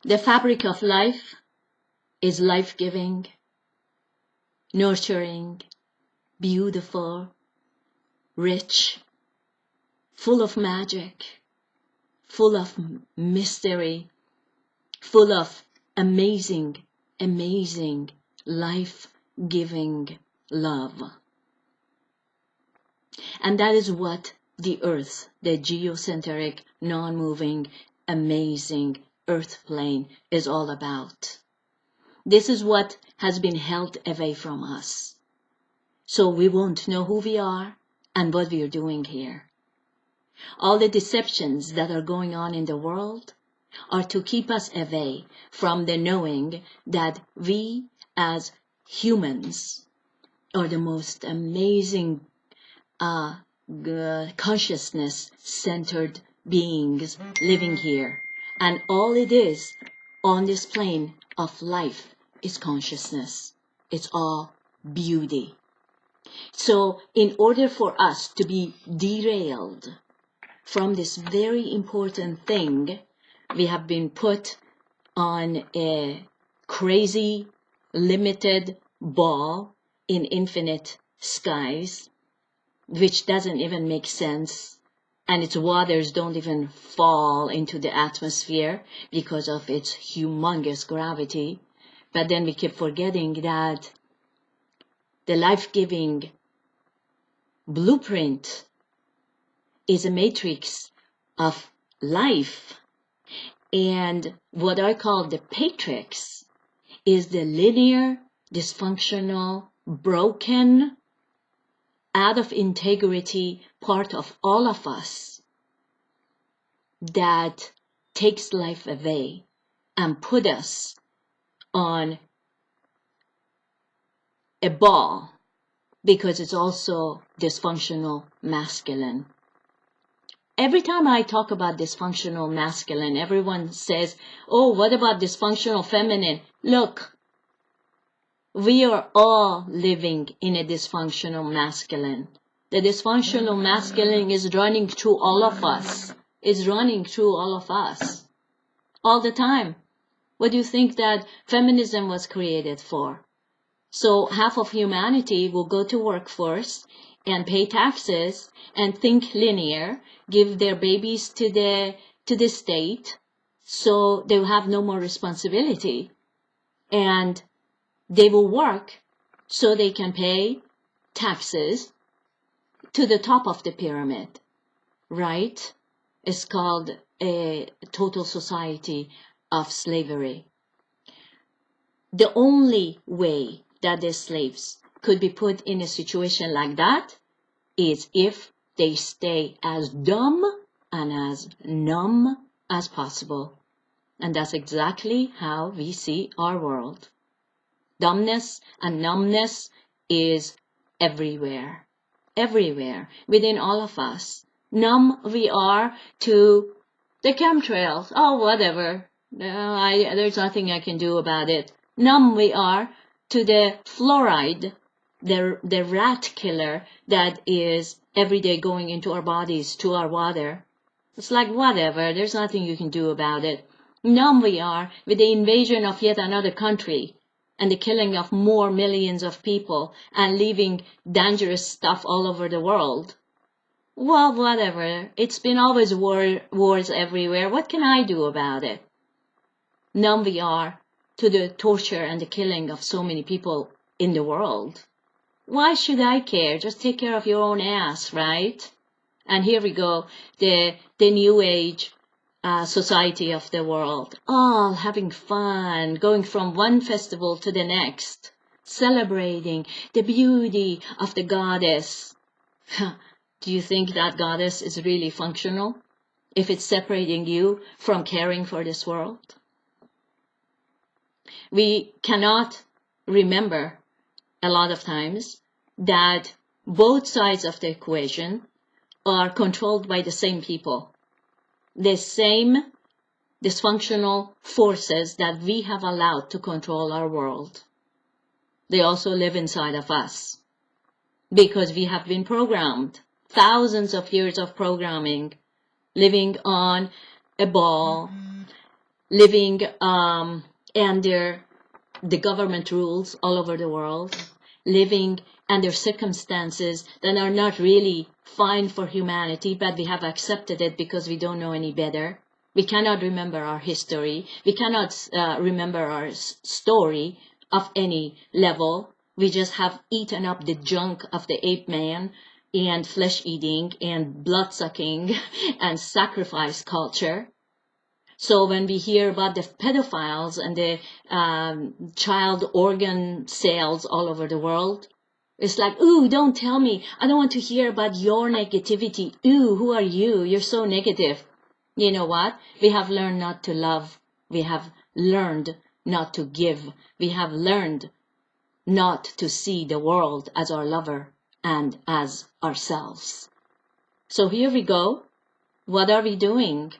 The fabric of life is life-giving, nurturing, beautiful, rich, full of magic, full of mystery, full of amazing, amazing, life-giving love. And that is what the Earth, the geocentric, non-moving, amazing Earth plane is all about. This is what has been held away from us. So we won't know who we are and what we are doing here. All the deceptions that are going on in the world are to keep us away from the knowing that we as humans are the most amazing consciousness-centered beings living here. And all it is on this plane of life is consciousness. It's all beauty. So in order for us to be derailed from this very important thing, we have been put on a crazy, limited ball in infinite skies, which doesn't even make sense, and its waters don't even fall into the atmosphere because of its humongous gravity. But then we keep forgetting that the life-giving blueprint is a matrix of life, and what I call the Patrix is the linear, dysfunctional, broken, out of integrity part of all of us that takes life away and put us on a ball, because it's also dysfunctional masculine. Every time I talk about dysfunctional masculine, everyone says, oh, what about dysfunctional feminine? Look, we are all living in a dysfunctional masculine. The dysfunctional masculine is running through all of us. It's running through all of us. All the time. What do you think that feminism was created for? So half of humanity will go to work first and pay taxes and think linear, give their babies to the state, so they will have no more responsibility. And they will work so they can pay taxes to the top of the pyramid, right? It's called a total society of slavery. The only way that the slaves could be put in a situation like that is if they stay as dumb and as numb as possible. And that's exactly how we see our world. Dumbness and numbness is everywhere, everywhere, within all of us. Numb we are to the chemtrails. Oh, whatever. There's nothing I can do about it. Numb we are to the fluoride, the rat killer that is every day going into our bodies, to our water. It's like, whatever, there's nothing you can do about it. Numb we are with the invasion of yet another country and the killing of more millions of people and leaving dangerous stuff all over the world. Well, whatever. It's been always wars everywhere. What can I do about it? Numb we are to the torture and the killing of so many people in the world. Why should I care? Just take care of your own ass, right? And here we go, the new age society of the world, all having fun, going from one festival to the next, celebrating the beauty of the goddess. Do you think that goddess is really functional if it's separating you from caring for this world? We cannot remember a lot of times that both sides of the equation are controlled by the same people, the same dysfunctional forces that we have allowed to control our world. They also live inside of us because we have been programmed, thousands of years of programming, living on a ball, living under the government rules all over the world, living under circumstances that are not really fine for humanity, but we have accepted it because we don't know any better. We cannot remember our history. We cannot remember our story of any level. We just have eaten up the junk of the ape man and flesh eating and blood sucking and sacrifice culture. So when we hear about the pedophiles and the child organ sales all over the world, it's like, ooh, don't tell me. I don't want to hear about your negativity. Ooh, who are you? You're so negative. You know what? We have learned not to love. We have learned not to give. We have learned not to see the world as our lover and as ourselves. So here we go. What are we doing?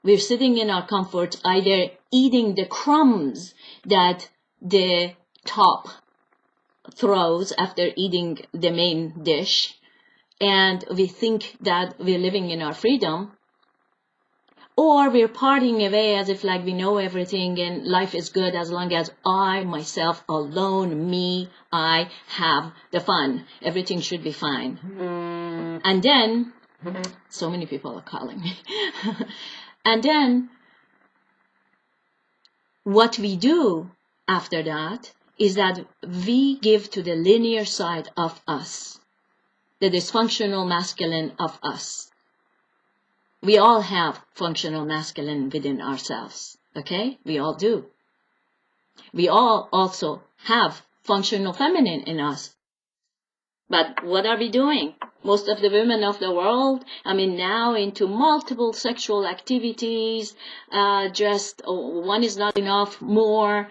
We're sitting in our comfort, either eating the crumbs that the top throws after eating the main dish, and we think that we're living in our freedom, or we're partying away as if like we know everything and life is good as long as I, myself, alone, me, I have the fun. Everything should be fine. And then, so many people are calling me. And then, what we do after that is that we give to the linear side of us, the dysfunctional masculine of us. We all have functional masculine within ourselves, okay? We all do. We all also have functional feminine in us. But what are we doing? Most of the women of the world, now into multiple sexual activities, just one is not enough, more,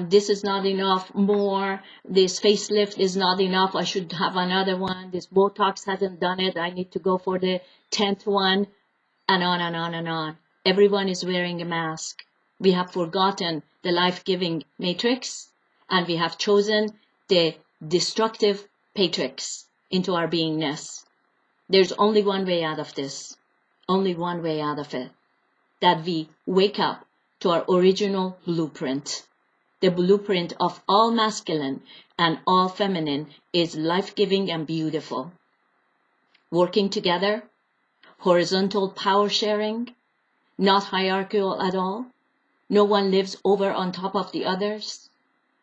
this is not enough, more, this facelift is not enough, I should have another one, this Botox hasn't done it, I need to go for the 10th one, and on and on and on. Everyone is wearing a mask. We have forgotten the life-giving matrix, and we have chosen the destructive Patrix into our beingness. There's only one way out of this, only one way out of it, that we wake up to our original blueprint. The blueprint of all masculine and all feminine is life-giving and beautiful. Working together, horizontal power sharing, not hierarchical at all. No one lives over on top of the others.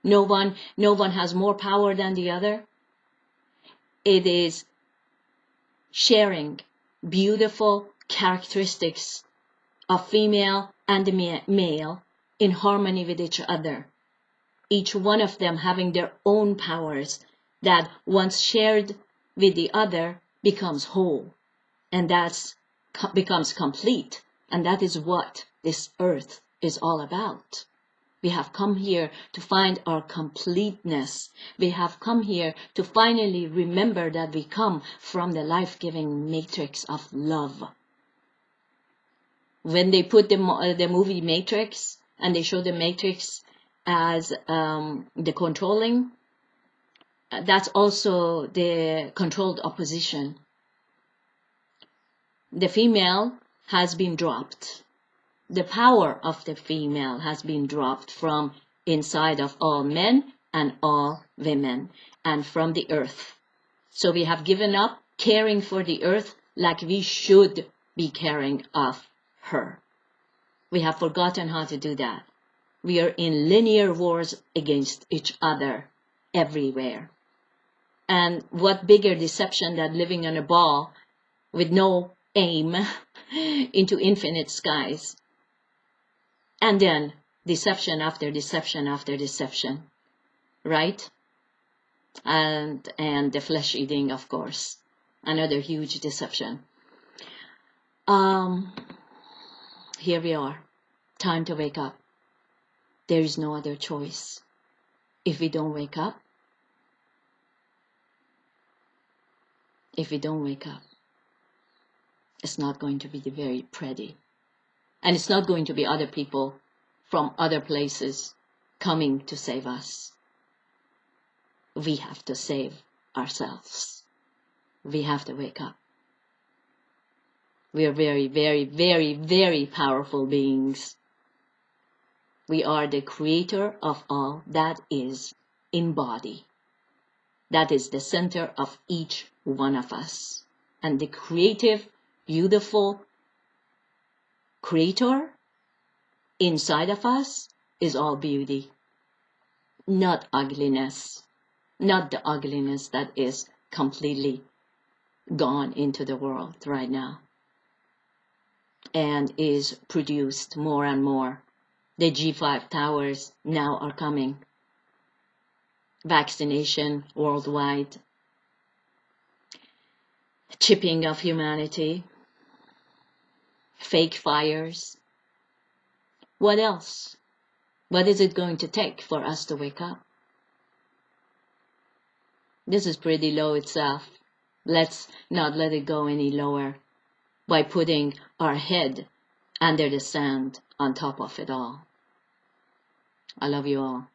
No one has more power than the other. It is sharing beautiful characteristics of female and the male in harmony with each other. Each one of them having their own powers that once shared with the other becomes whole. And that becomes complete. And that is what this earth is all about. We have come here to find our completeness. We have come here to finally remember that we come from the life-giving matrix of love. When they put the movie Matrix, and they show the matrix as the controlling, that's also the controlled opposition. The female has been dropped. The power of the female has been dropped from inside of all men and all women and from the earth. So we have given up caring for the earth like we should be caring of her. We have forgotten how to do that. We are in linear wars against each other everywhere. And what bigger deception than living on a ball with no aim into infinite skies. And then deception after deception after deception, right? And the flesh eating, of course, another huge deception. Here we are, time to wake up. There is no other choice. If we don't wake up, it's not going to be very pretty. And it's not going to be other people from other places coming to save us. We have to save ourselves. We have to wake up. We are very, very, very, very powerful beings. We are the creator of all that is in body. That is the center of each one of us. And the creative, beautiful creator inside of us is all beauty, not ugliness, not the ugliness that is completely gone into the world right now and is produced more and more. The G5 towers now are coming. Vaccination worldwide. Chipping of humanity. Fake fires. What else? What is it going to take for us to wake up? This is pretty low itself. Let's not let it go any lower by putting our head under the sand on top of it all. I love you all.